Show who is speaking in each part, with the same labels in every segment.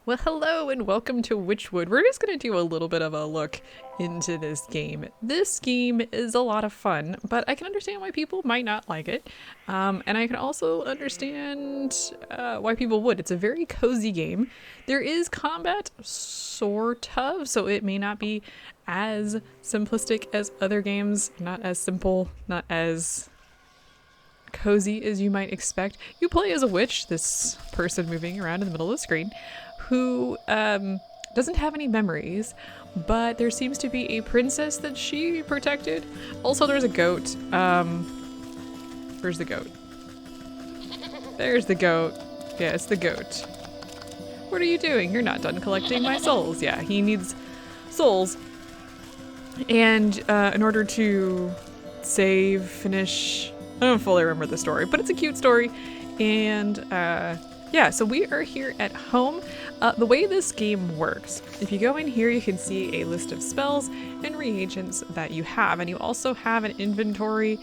Speaker 1: Well, hello and welcome to Wytchwood. We're just going to do a little bit of a look into this game. This game is a lot of fun, but I can understand why people might not like it. And I can also understand why people would. It's a very cozy game. There is combat, sort of, so it may not be as simplistic as other games, not as simple, not as cozy as you might expect. You play as a witch, this person moving around in the middle of the screen, who doesn't have any memories, but there seems to be a princess that she protected. Also, there's a goat. Where's the goat? There's the goat. Yeah, it's the goat. What are you doing? You're not done collecting my souls. Yeah, he needs souls. And in order to finish, I don't fully remember the story, but it's a cute story. And yeah, so we are here at home. The way this game works, if you go in here, you can see a list of spells and reagents that you have. And you also have an inventory,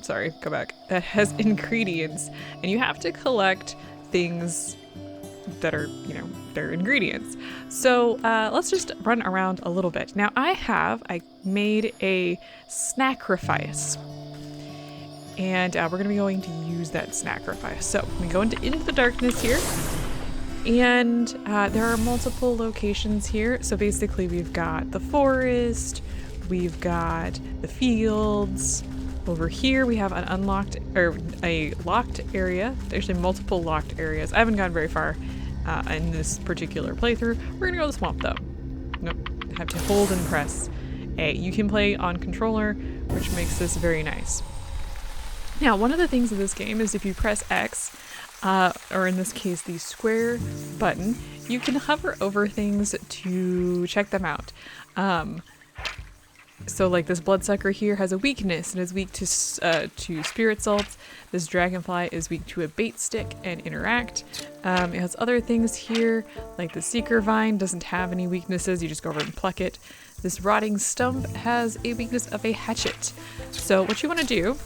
Speaker 1: sorry, go back, that has ingredients. And you have to collect things that are, they're ingredients. So let's just run around a little bit. Now I made a sacrifice. And we're going to be going to use that sacrifice. So we go into the darkness here. And there are multiple locations here. So basically we've got the forest, we've got the fields. Over here we have an unlocked, or a locked area. There's actually multiple locked areas. I haven't gone very far in this particular playthrough. We're going to go to the swamp though. Nope, have to hold and press A. You can play on controller, which makes this very nice. Now, one of the things of this game is if you press X, or in this case the square button, you can hover over things to check them out. So like this bloodsucker here has a weakness and is weak to spirit salts. This dragonfly is weak to a bait stick and interact. It has other things here, like the seeker vine doesn't have any weaknesses, you just go over and pluck it. This rotting stump has a weakness of a hatchet. So what you want to do,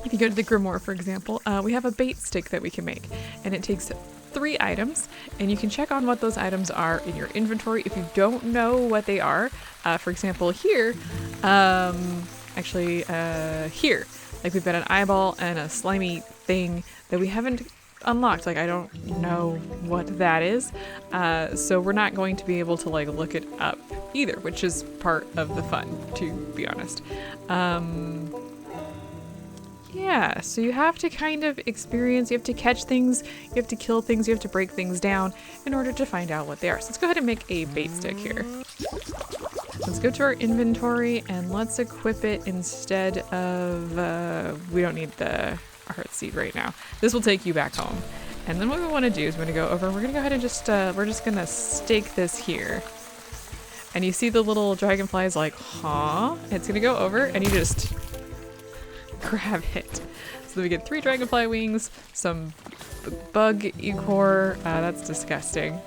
Speaker 1: if you go to the grimoire, for example, we have a bait stick that we can make, and it takes 3 items, and you can check on what those items are in your inventory if you don't know what they are. For example, here, here, like we've got an eyeball and a slimy thing that we haven't unlocked. Like I don't know what that is, so we're not going to be able to like look it up either, which is part of the fun, to be honest. Yeah, so you have to kind of experience, you have to catch things, you have to kill things, you have to break things down in order to find out what they are. So let's go ahead and make a bait stick here. Let's go to our inventory and let's equip it instead of, we don't need the heart seed right now. This will take you back home. And then what we want to do is we're going to go over, we're going to go ahead and just, we're just going to stake this here. And you see the little dragonfly is like, huh? It's going to go over and you just grab it. So we get 3 dragonfly wings, some bug ichor, that's disgusting.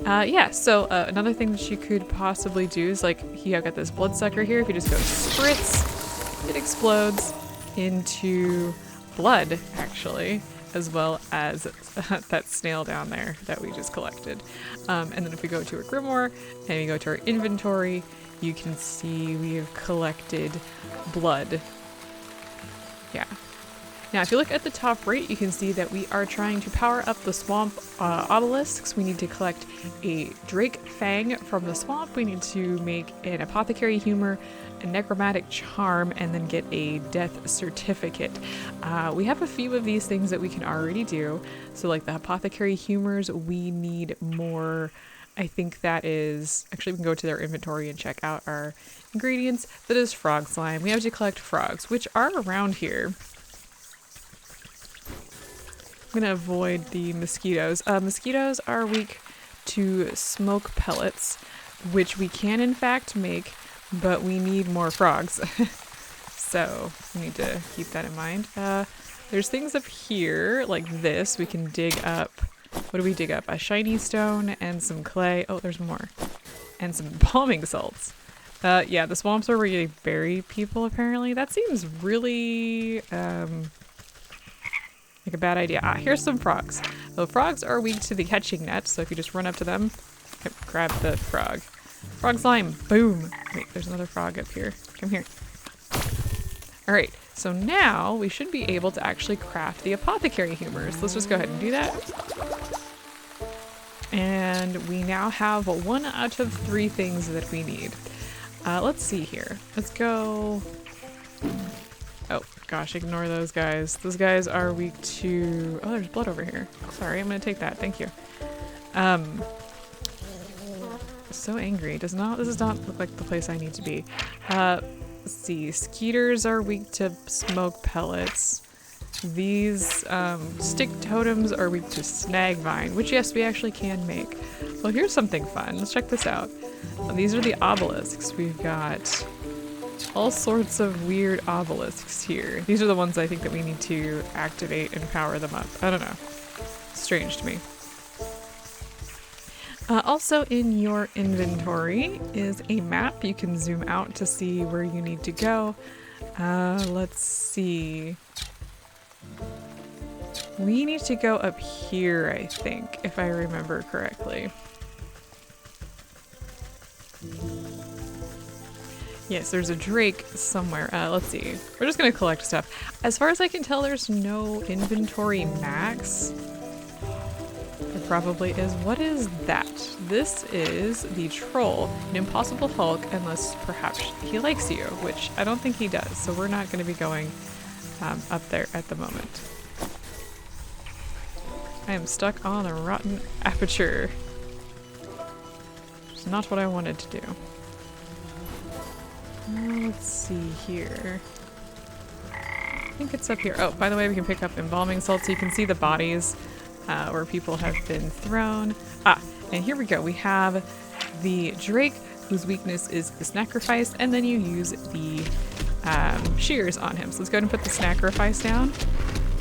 Speaker 1: Yeah, so another thing that you could possibly do is like, I've got this bloodsucker here. If you just go spritz, it explodes into blood, actually, as well as that snail down there that we just collected. And then if we go to our grimoire and we go to our inventory, you can see we have collected blood. Yeah. Now, if you look at the top right, you can see that we are trying to power up the swamp obelisks. We need to collect a drake fang from the swamp. We need to make an apothecary humor, a necromantic charm, and then get a death certificate. We have a few of these things that we can already do. So like the apothecary humors, we need more. I think that is, actually we can go to their inventory and check out our ingredients. That is frog slime. We have to collect frogs, which are around here. I'm gonna avoid the mosquitoes. Mosquitoes are weak to smoke pellets, which we can in fact make, but we need more frogs. So we need to keep that in mind. There's things up here like this. We can dig up. What do we dig up? A shiny stone and some clay. Oh, there's more. And some palming salts. Yeah, the swamps are where you bury people, apparently. That seems really, like a bad idea. Ah, here's some frogs. The frogs are weak to the catching net, so if you just run up to them, grab the frog. Frog slime, boom. Wait, there's another frog up here. Come here. All right, so now we should be able to actually craft the apothecary humors. Let's just go ahead and do that. And we now have 1 out of 3 things that we need. Let's see here. Let's go. Oh gosh, ignore those guys. Those guys are weak to, oh, there's blood over here. Sorry, I'm gonna take that, thank you. So angry. This does not look like the place I need to be. Let's see, skeeters are weak to smoke pellets. These stick totems are weak to snag vine, which yes, we actually can make. Well, here's something fun. Let's check this out. These are the obelisks. We've got all sorts of weird obelisks here. These are the ones I think that we need to activate and power them up. I don't know. Strange to me. Also in your inventory is a map. You can zoom out to see where you need to go. Let's see. We need to go up here, I think, if I remember correctly. Yes, there's a drake somewhere. Let's see. We're just gonna collect stuff. As far as I can tell, there's no inventory max. There probably is. What is that? This is the troll, an impossible Hulk, unless perhaps he likes you, which I don't think he does, so we're not gonna be going up there at the moment. I am stuck on a rotten aperture. It's not what I wanted to do. Let's see here. I think it's up here. Oh, by the way, we can pick up embalming salts so you can see the bodies where people have been thrown. Ah, and here we go. We have the drake, whose weakness is the sacrifice, and then you use the shears on him. So let's go ahead and put the sacrifice down,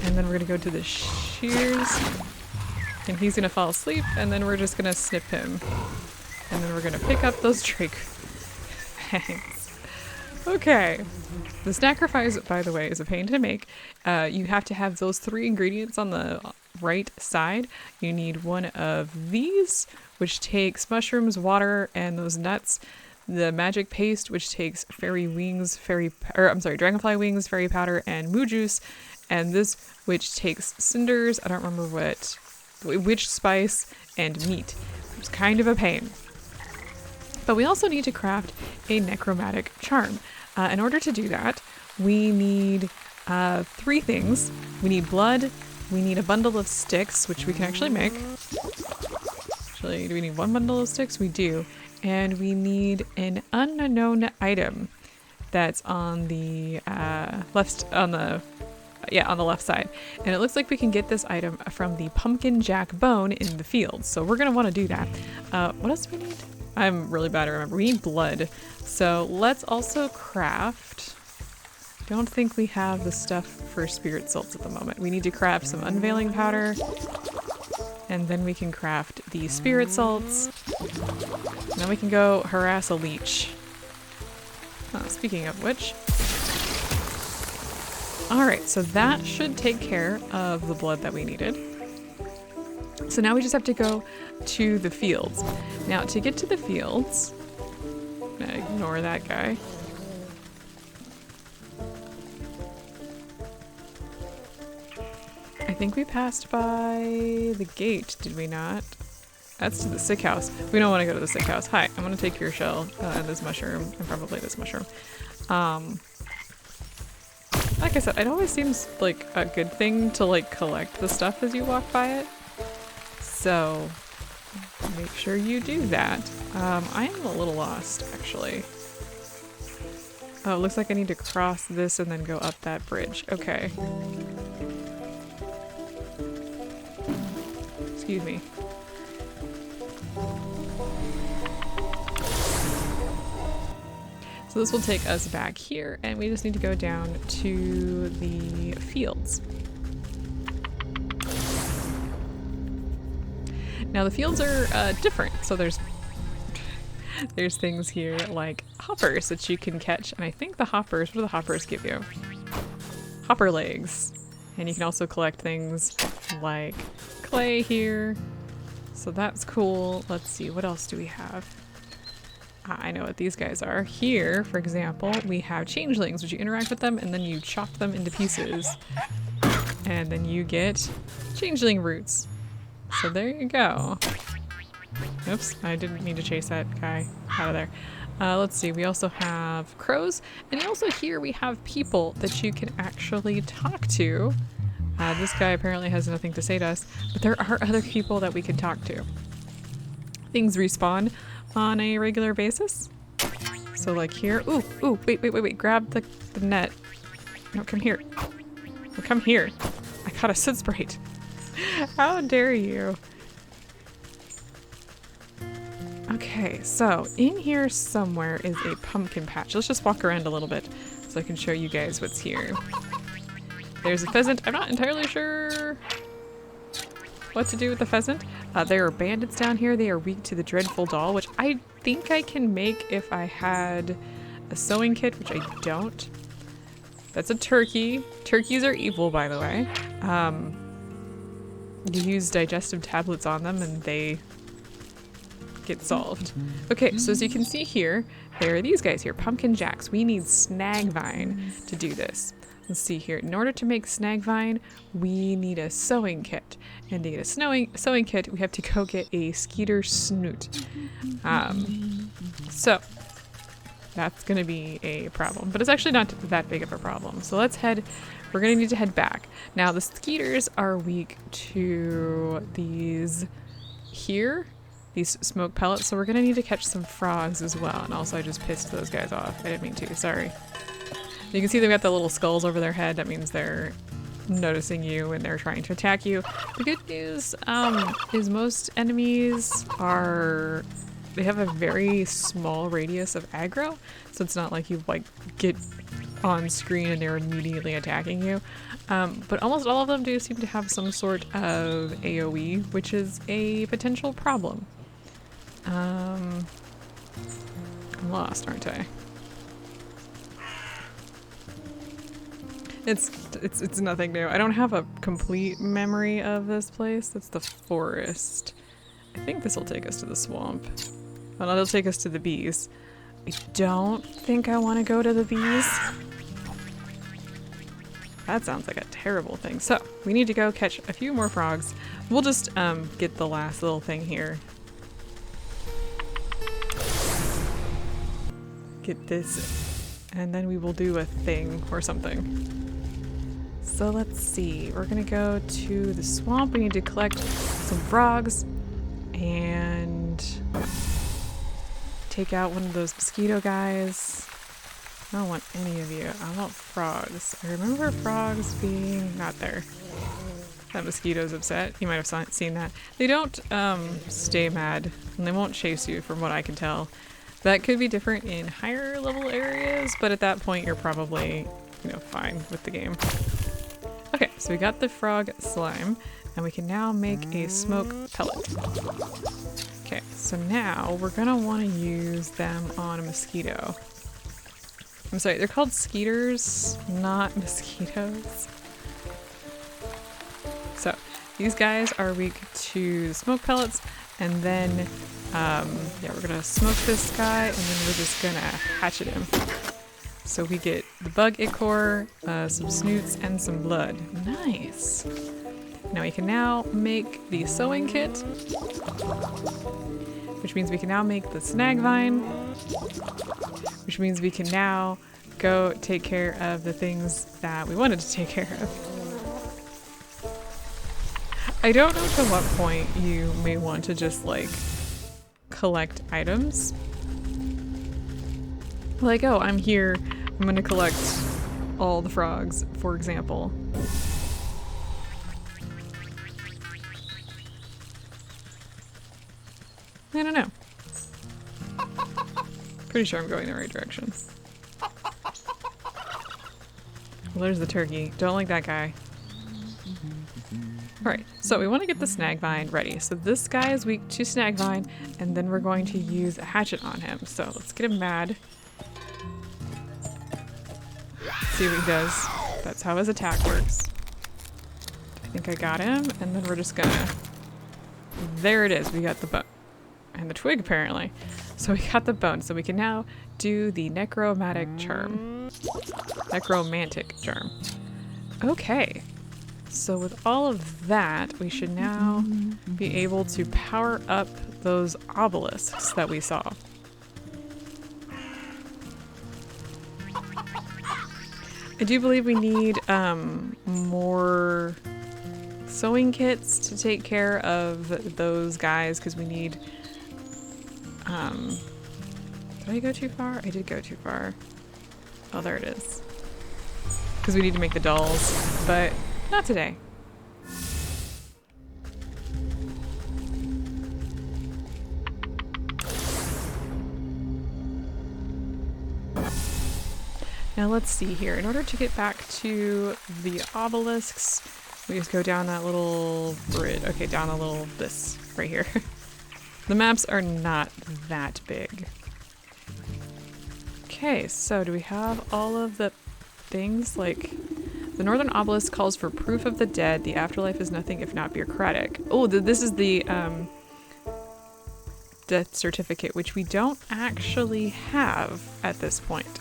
Speaker 1: and then we're gonna go to the shears, and he's gonna fall asleep, and then we're just gonna snip him, and then we're gonna pick up those drake fangs. Okay, the sacrifice, by the way, is a pain to make. You have to have those 3 ingredients on the right side. You need one of these, which takes mushrooms, water, and those nuts. The magic paste, which takes dragonfly wings, fairy powder, and moo juice. And this, which takes cinders, I don't remember what, witch spice, and meat. It's kind of a pain. But we also need to craft a necromantic charm. In order to do that, we need 3 things. We need blood, we need a bundle of sticks, which we can actually make. Actually, do we need 1 bundle of sticks? We do. And we need an unknown item that's on the left side. And it looks like we can get this item from the pumpkin jack bone in the field. So we're gonna want to do that. What else do we need? I'm really bad at remembering. We need blood. So let's also craft. Don't think we have the stuff for spirit salts at the moment. We need to craft some unveiling powder. And then we can craft the spirit salts. And then we can go harass a leech. Speaking of which. Alright, so that should take care of the blood that we needed. So now we just have to go to the fields. Now to get to the fields, I'm gonna ignore that guy. I think we passed by the gate, did we not? That's to the sick house. We don't want to go to the sick house. Hi, I'm gonna take your shell and this mushroom, and probably this mushroom. Like I said, it always seems like a good thing to like collect the stuff as you walk by it. So make sure you do that. I am a little lost, actually. Oh, it looks like I need to cross this and then go up that bridge. Okay. Excuse me. So this will take us back here, and we just need to go down to the fields. Now the fields are different, so there's things here like hoppers that you can catch, and I think the hoppers, what do the hoppers give you? Hopper legs. And you can also collect things like clay here. So that's cool. Let's see, what else do we have? I know what these guys are. Here, for example, we have changelings, which you interact with them and then you chop them into pieces. And then you get changeling roots. So there you go. Oops, I didn't mean to chase that guy out of there. Let's see, we also have crows. And also here we have people that you can actually talk to. This guy apparently has nothing to say to us, but there are other people that we can talk to. Things respawn on a regular basis. So like here, ooh, wait, grab the net. No, come here. No, come here. I got a soot sprite. How dare you? Okay, so in here somewhere is a pumpkin patch. Let's just walk around a little bit so I can show you guys what's here. There's a pheasant. I'm not entirely sure what to do with the pheasant. There are bandits down here. They are weak to the dreadful doll, which I think I can make if I had a sewing kit, which I don't. That's a turkey. Turkeys are evil, by the way. You use digestive tablets on them and they get solved. Okay, so as you can see here, there are these guys here, pumpkin jacks. We need snagvine to do this. Let's see here. In order to make snagvine, we need a sewing kit. And to get a sewing kit, we have to go get a skeeter snoot. So that's gonna be a problem, but it's actually not that big of a problem. So let's head, we're gonna need to head back. Now the skeeters are weak to these here, these smoke pellets. So we're gonna need to catch some frogs as well. And also I just pissed those guys off. I didn't mean to, sorry. You can see they've got the little skulls over their head. That means they're noticing you and they're trying to attack you. The good news is most enemies they have a very small radius of aggro. So it's not like you like get on screen and they're immediately attacking you. But almost all of them do seem to have some sort of AoE, which is a potential problem. I'm lost, aren't I? It's nothing new. I don't have a complete memory of this place. It's the forest. I think this will take us to the swamp. Well, it'll take us to the bees. I don't think I want to go to the bees. That sounds like a terrible thing. So we need to go catch a few more frogs. We'll just get the last little thing here. Get this, and then we will do a thing or something. So let's see, we're gonna go to the swamp. We need to collect some frogs and take out one of those mosquito guys. I don't want any of you. I want frogs. I remember frogs being not there. That mosquito's upset. You might have seen that. They don't stay mad and they won't chase you from what I can tell. That could be different in higher level areas, but at that point you're probably, fine with the game. Okay, so we got the frog slime, and we can now make a smoke pellet. Okay, so now we're gonna want to use them on a mosquito. I'm sorry, they're called skeeters, not mosquitoes. So these guys are weak to the smoke pellets, and then we're gonna smoke this guy, and then we're just gonna hatchet him. So we get the bug ichor, some snoots, and some blood. Nice. Now we can now make the sewing kit, which means we can now make the snagvine, which means we can now go take care of the things that we wanted to take care of. I don't know to what point you may want to just like collect items. Like, oh, I'm here, I'm gonna collect all the frogs, for example. I don't know. Pretty sure I'm going the right direction. Well, there's the turkey. Don't like that guy. Alright, so we want to get the snagvine ready. So this guy is weak to snagvine, and then we're going to use a hatchet on him. So let's get him mad. See what he does. That's how his attack works. I think I got him, and then we're just gonna There it is. We got the bone. And the twig, apparently. So we got the bone. So we can now do the necromantic charm. Necromantic charm. Okay. So with all of that, we should now be able to power up those obelisks that we saw. I do believe we need more sewing kits to take care of those guys, because we need... did I go too far? I did go too far. Oh, there it is. Because we need to make the dolls, but not today. Now let's see here. In order to get back to the obelisks, we just go down that little bridge. Okay, down a little, this right here. The maps are not that big. Okay, so do we have all of the things? Like, the northern obelisk calls for proof of the dead. The afterlife is nothing if not bureaucratic. Oh, this is the death certificate, which we don't actually have at this point.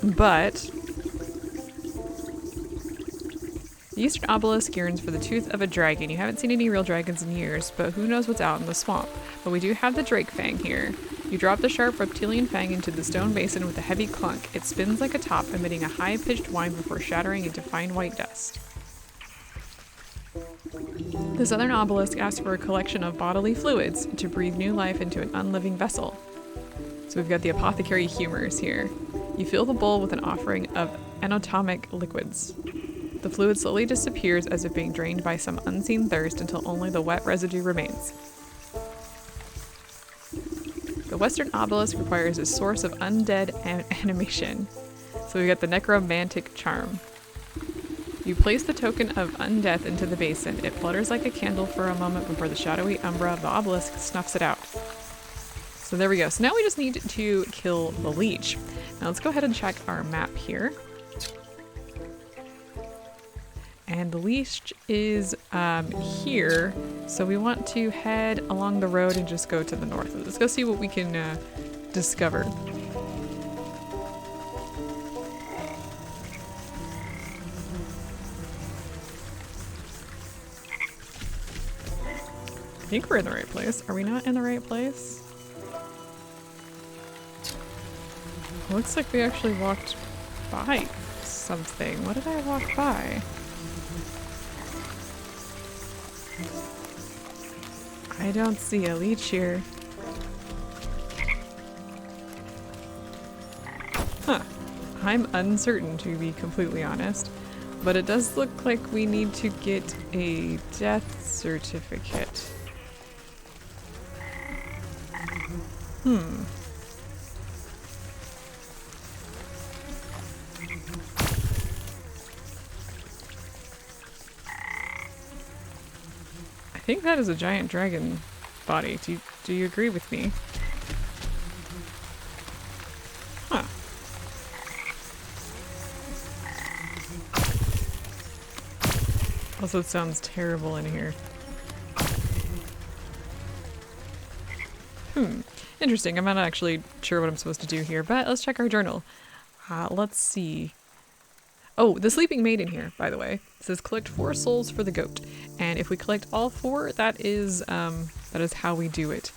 Speaker 1: But the eastern obelisk yearns for the tooth of a dragon. You haven't seen any real dragons in years, but who knows what's out in the swamp. But we do have the drake fang here. You drop the sharp reptilian fang into the stone basin with a heavy clunk. It spins like a top, emitting a high-pitched whine before shattering into fine white dust. The southern obelisk asks for a collection of bodily fluids to breathe new life into an unliving vessel. So we've got the apothecary humors here. You fill the bowl with an offering of anatomic liquids. The fluid slowly disappears as if being drained by some unseen thirst until only the wet residue remains. The western obelisk requires a source of undead animation. So we've got the necromantic charm. You place the token of undeath into the basin. It flutters like a candle for a moment before the shadowy umbra of the obelisk snuffs it out. So there we go. So now we just need to kill the leech. Now let's go ahead and check our map here. And the leech is here. So we want to head along the road and just go to the north. Let's go see what we can discover. I think we're in the right place. Are we not in the right place? Looks like we actually walked by something. What did I walk by? I don't see a leech here. Huh. I'm uncertain, to be completely honest. But it does look like we need to get a death certificate. I think that is a giant dragon body. Do you agree with me? Huh. Also, it sounds terrible in here. Interesting. I'm not actually sure what I'm supposed to do here, but let's check our journal. Let's see. Oh, the sleeping maiden here, by the way, says collect 4 souls for the goat. And if we collect all 4, that is how we do it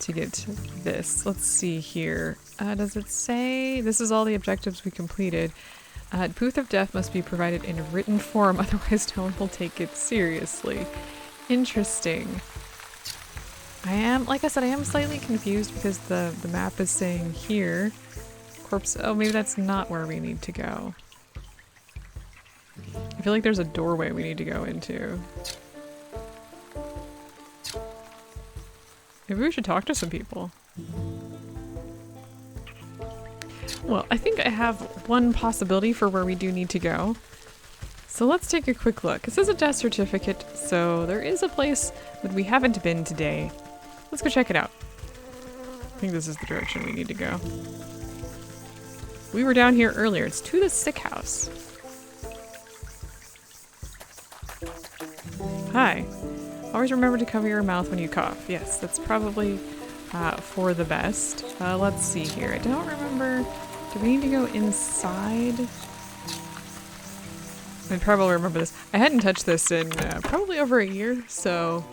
Speaker 1: to get this. Let's see here. Does it say this is all the objectives we completed? Booth of Death must be provided in written form, otherwise no one will take it seriously. Interesting. Like I said, I am slightly confused because the map is saying here. Corpse, oh, maybe that's not where we need to go. I feel like there's a doorway we need to go into. Maybe we should talk to some people. Well, I think I have one possibility for where we do need to go. So let's take a quick look. It says a death certificate, so there is a place that we haven't been today. Let's go check it out. I think this is the direction we need to go. We were down here earlier. It's to the sick house. Hi. Always remember to cover your mouth when you cough. Yes, that's probably for the best. Let's see here. I don't remember. Do we need to go inside? I probably remember this. I hadn't touched this in probably over a year, so...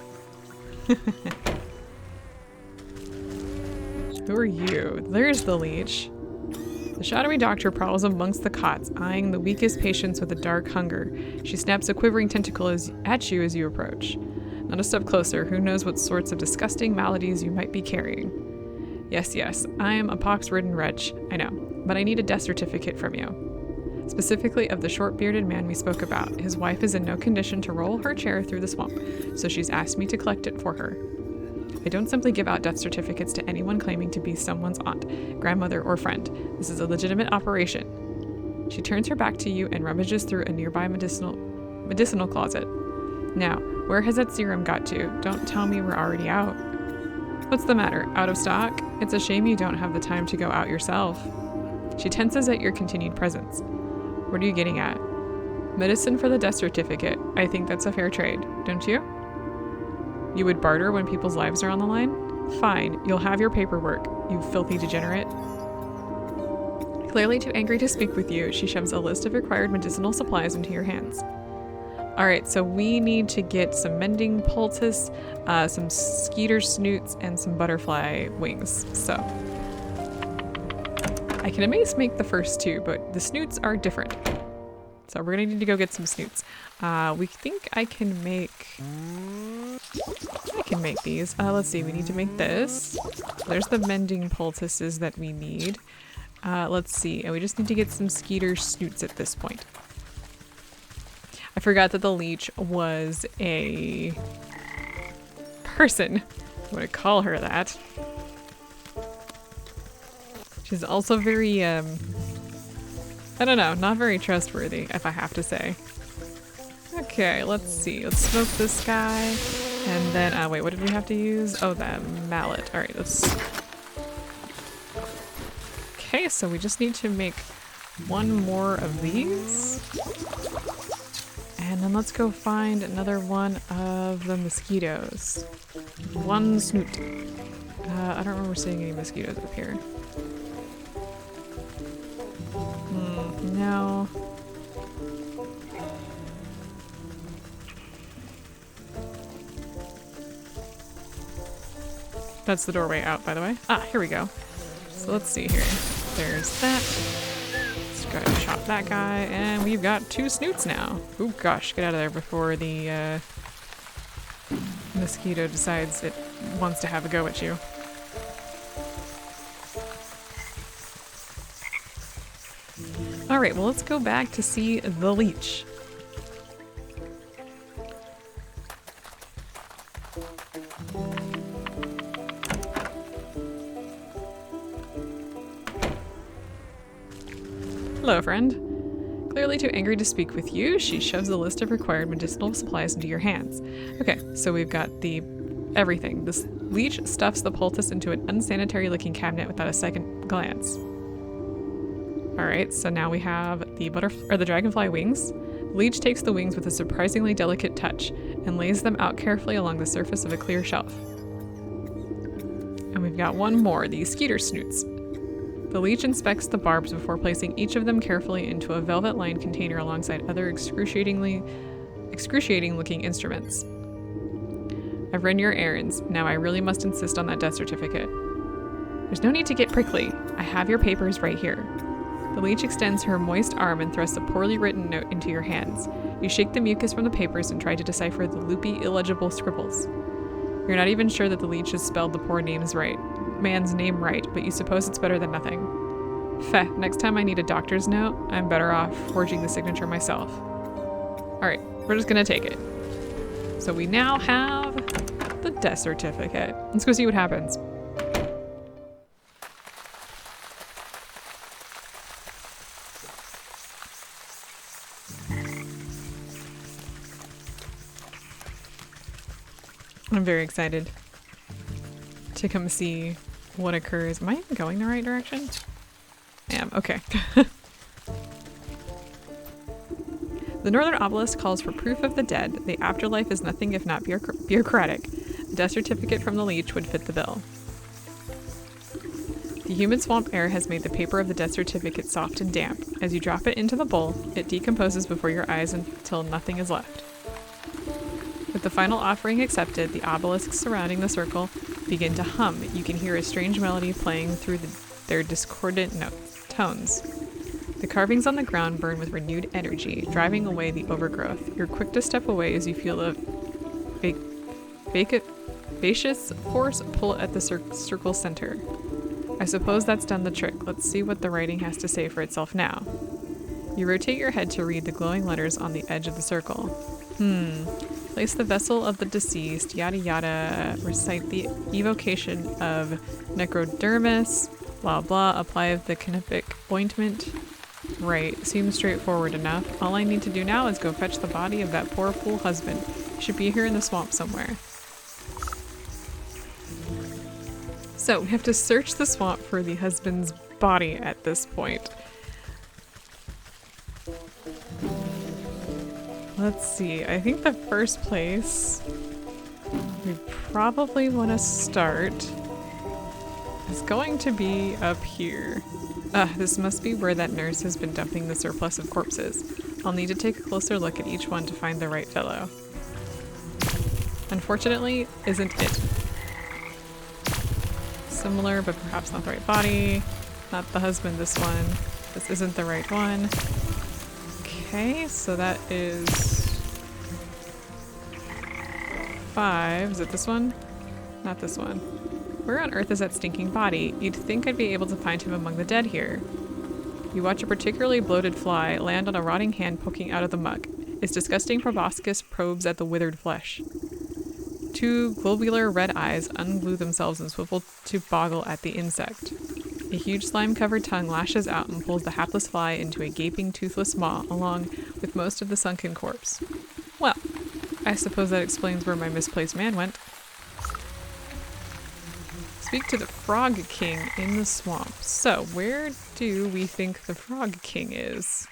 Speaker 1: Who are you? There's the leech. The shadowy doctor prowls amongst the cots, eyeing the weakest patients with a dark hunger. She snaps a quivering tentacle at you as you approach. Not a step closer, who knows what sorts of disgusting maladies you might be carrying. Yes, I am a pox-ridden wretch, I know, but I need a death certificate from you. Specifically of the short-bearded man we spoke about. His wife is in no condition to roll her chair through the swamp, so she's asked me to collect it for her. I don't simply give out death certificates to anyone claiming to be someone's aunt, grandmother, or friend. This is a legitimate operation. She turns her back to you and rummages through a nearby medicinal closet. Now, where has that serum got to? Don't tell me we're already out. What's the matter? Out of stock? It's a shame you don't have the time to go out yourself. She tenses at your continued presence. What are you getting at? Medicine for the death certificate. I think that's a fair trade, don't you? You would barter when people's lives are on the line? Fine, you'll have your paperwork, you filthy degenerate. Clearly too angry to speak with you, she shoves a list of required medicinal supplies into your hands. Alright, so we need to get some mending poultice, some skeeter snoots, and some butterfly wings. So, I can at least make the first two, but the snoots are different. So we're gonna need to go get some snoots. We think I can make these. Let's see, we need to make this. There's the mending poultices that we need. Let's see, and we just need to get some skeeter snoots at this point. I forgot that the leech was a person. I'm gonna call her that. She's also very, I don't know, not very trustworthy, if I have to say. Okay, let's see. Let's smoke this guy. And then, wait, what did we have to use? Oh, that mallet. Alright, let's... Okay, so we just need to make one more of these. And then let's go find another one of the mosquitoes. One snoot. I don't remember seeing any mosquitoes up here. No. That's the doorway out, by the way. Ah, here we go. So let's see here. There's that. Let's go ahead and chop that guy. And we've got two snoots now. Oh gosh, get out of there before the mosquito decides it wants to have a go at you. Alright, well let's go back to see the leech. Hello, friend. Clearly too angry to speak with you, she shoves a list of required medicinal supplies into your hands. Okay, so we've got everything. This leech stuffs the poultice into an unsanitary looking cabinet without a second glance. Alright, so now we have the dragonfly wings. The leech takes the wings with a surprisingly delicate touch and lays them out carefully along the surface of a clear shelf. And we've got one more, the skeeter snoots. The leech inspects the barbs before placing each of them carefully into a velvet-lined container alongside other excruciating-looking instruments. I've run your errands. Now I really must insist on that death certificate. There's no need to get prickly. I have your papers right here. The leech extends her moist arm and thrusts a poorly written note into your hands. You shake the mucus from the papers and try to decipher the loopy, illegible scribbles. You're not even sure that the leech has spelled the poor man's name right, but you suppose it's better than nothing. Feh, next time I need a doctor's note, I'm better off forging the signature myself. Alright, we're just gonna take it. So we now have the death certificate. Let's go see what happens. I'm very excited to come see what occurs. Am I even going the right direction? I am, okay. The Northern Obelisk calls for proof of the dead. The afterlife is nothing if not bureaucratic. A death certificate from the leech would fit the bill. The humid swamp air has made the paper of the death certificate soft and damp. As you drop it into the bowl, it decomposes before your eyes until nothing is left. With the final offering accepted, the obelisks surrounding the circle begin to hum. You can hear a strange melody playing through their discordant tones. The carvings on the ground burn with renewed energy, driving away the overgrowth. You're quick to step away as you feel a vacuous force pull at the circle's center. I suppose that's done the trick. Let's see what the writing has to say for itself now. You rotate your head to read the glowing letters on the edge of the circle. Place the vessel of the deceased, yada yada, recite the evocation of necrodermis, blah blah, apply the canopic ointment. Right, seems straightforward enough. All I need to do now is go fetch the body of that poor fool husband. He should be here in the swamp somewhere. So, we have to search the swamp for the husband's body at this point. Let's see, I think the first place we probably want to start is going to be up here. This must be where that nurse has been dumping the surplus of corpses. I'll need to take a closer look at each one to find the right fellow. Unfortunately, isn't it? Similar, but perhaps not the right body. Not the husband, this one. This isn't the right one. Okay, so that is 5. Is it this one? Not this one. Where on earth is that stinking body? You'd think I'd be able to find him among the dead here. You watch a particularly bloated fly land on a rotting hand poking out of the muck. Its disgusting proboscis probes at the withered flesh. 2 globular red eyes unglue themselves and swivel to boggle at the insect. A huge slime-covered tongue lashes out and pulls the hapless fly into a gaping, toothless maw, along with most of the sunken corpse. Well, I suppose that explains where my misplaced man went. Speak to the Frog King in the swamp. So, where do we think the Frog King is?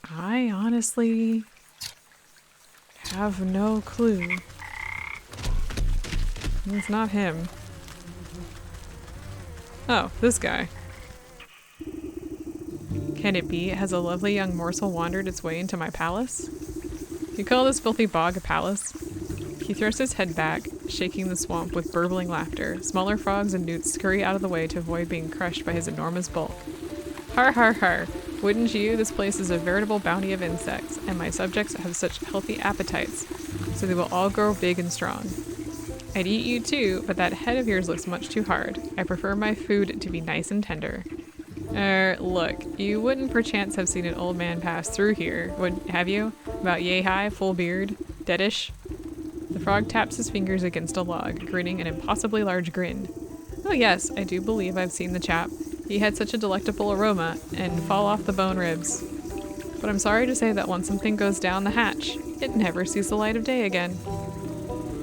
Speaker 1: I honestly have no clue. It's not him. Oh, this guy. Can it be? Has a lovely young morsel wandered its way into my palace? You call this filthy bog a palace? He throws his head back, shaking the swamp with burbling laughter. Smaller frogs and newts scurry out of the way to avoid being crushed by his enormous bulk. Har har har! Wouldn't you? This place is a veritable bounty of insects, and my subjects have such healthy appetites, so they will all grow big and strong. I'd eat you too, but that head of yours looks much too hard. I prefer my food to be nice and tender. Look, you wouldn't perchance have seen an old man pass through here, have you? About yay high, full beard, deadish? The frog taps his fingers against a log, grinning an impossibly large grin. Oh yes, I do believe I've seen the chap. He had such a delectable aroma, and fall off the bone ribs. But I'm sorry to say that once something goes down the hatch, it never sees the light of day again.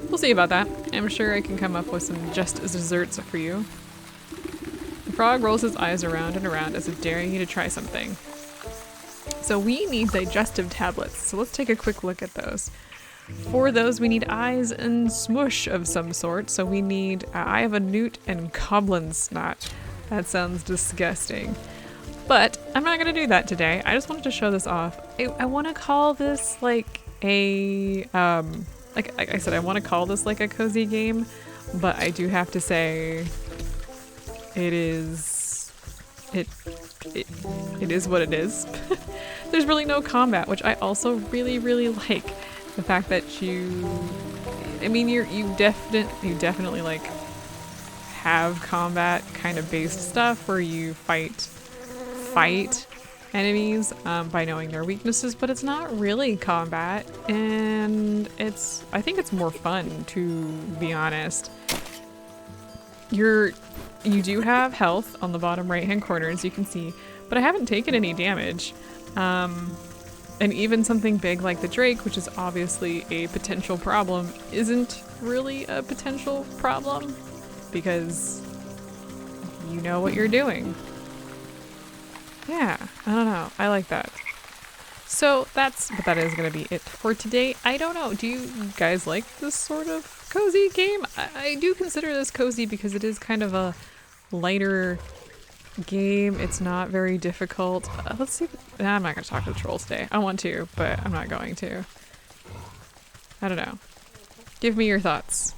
Speaker 1: We'll see about that. I'm sure I can come up with some just desserts for you. The frog rolls his eyes around and around as if daring you to try something. So we need digestive tablets, so let's take a quick look at those. For those, we need eyes and smush of some sort, so we need eye of a newt and goblin snot. That sounds disgusting. But I'm not going to do that today. I just wanted to show this off. I want to call this like a, like I said, I want to call this like a cozy game, but I do have to say it is what it is. There's really no combat, which I also really, really like. The fact that you definitely like have combat kind of based stuff where you fight enemies by knowing their weaknesses, but it's not really combat, and I think it's more fun, to be honest. You do have health on the bottom right hand corner, as you can see, but I haven't taken any damage. And even something big like the Drake, which is obviously a potential problem, isn't really a potential problem because you know what you're doing. Yeah, I don't know. I like that. So but that is going to be it for today. I don't know. Do you guys like this sort of cozy game? I do consider this cozy because it is kind of a lighter game. It's not very difficult. Let's see. Nah, I'm not going to talk to the trolls today. I want to, but I'm not going to. I don't know. Give me your thoughts.